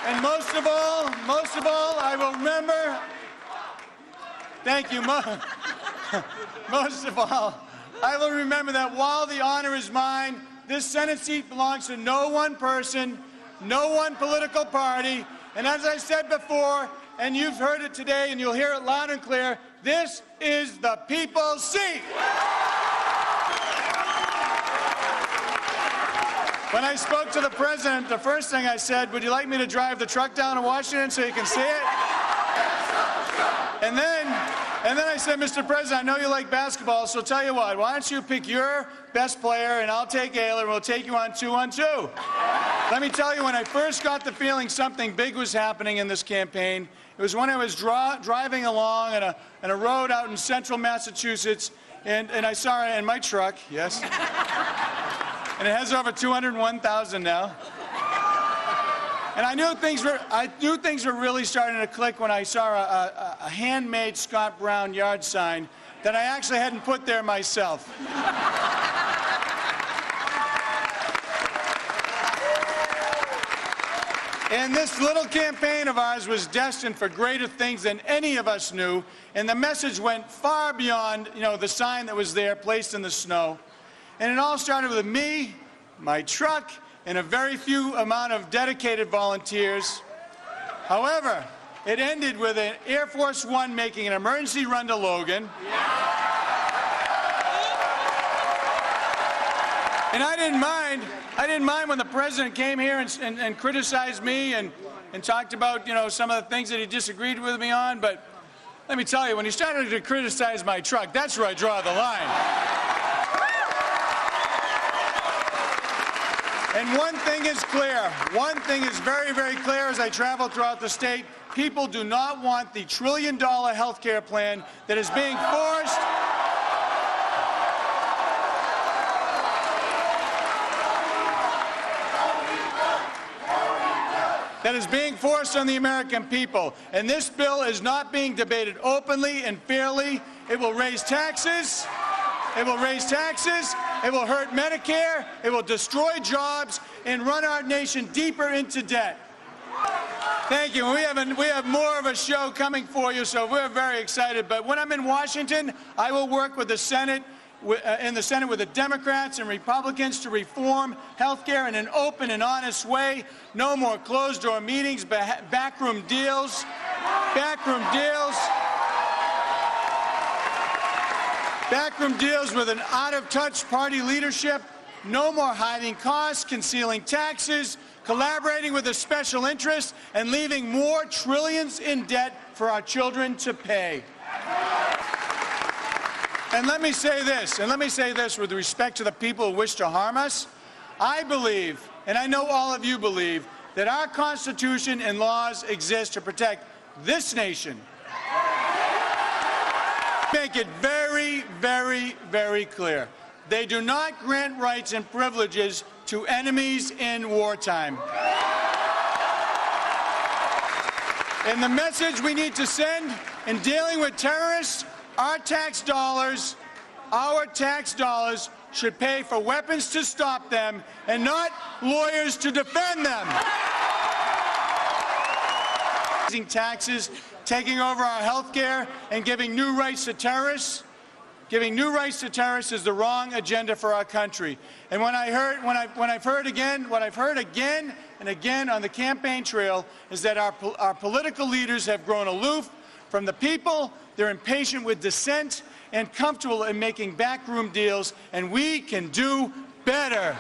And most of all, I will remember, thank you, most of all, I will remember that while the honor is mine, this Senate seat belongs to no one person, no one political party, and as I said before, and you've heard it today and you'll hear it loud and clear, this is the people's seat. When I spoke to the president, the first thing I said, would you like me to drive the truck down to Washington so you can see it? And then I said, Mr. President, I know you like basketball, so tell you what, why don't you pick your best player and I'll take Ayler and we'll take you on 2-on-2. Let me tell you, when I first got the feeling something big was happening in this campaign, it was when I was driving along on a road out in central Massachusetts, and I saw it in my truck, yes. And it has over 201,000 now. And I knew things were really starting to click when I saw a handmade Scott Brown yard sign that I actually hadn't put there myself. And this little campaign of ours was destined for greater things than any of us knew, and the message went far beyond, the sign that was there placed in the snow. And it all started with me, my truck, and a very few amount of dedicated volunteers. However, it ended with an Air Force One making an emergency run to Logan. And I didn't mind when the president came here and criticized me and talked about, some of the things that he disagreed with me on. But let me tell you, when he started to criticize my truck, that's where I draw the line. And one thing is clear. One thing is very, very clear as I travel throughout the state. People do not want the trillion-dollar health care plan that is being forced. That is being forced on the American people. And this bill is not being debated openly and fairly. It will raise taxes. It will raise taxes. It will hurt Medicare. It will destroy jobs and run our nation deeper into debt. Thank you. We have more of a show coming for you, so we're very excited. But when I'm in Washington, I will work with the Senate, in the Senate with the Democrats and Republicans to reform health care in an open and honest way. No more closed-door meetings, backroom deals, backroom deals with an out-of-touch party leadership. No more hiding costs, concealing taxes, collaborating with the special interests, and leaving more trillions in debt for our children to pay. And let me say this with respect to the people who wish to harm us. I believe, and I know all of you believe, that our Constitution and laws exist to protect this nation. Make it very, very, very clear. They do not grant rights and privileges to enemies in wartime. And the message we need to send in dealing with terrorists, our tax dollars should pay for weapons to stop them and not lawyers to defend them. Raising taxes, taking over our health care, and giving new rights to terrorists. Giving new rights to terrorists is the wrong agenda for our country. And what I've heard again and again on the campaign trail is that our political leaders have grown aloof from the people. They're impatient with dissent and comfortable in making backroom deals, and we can do better.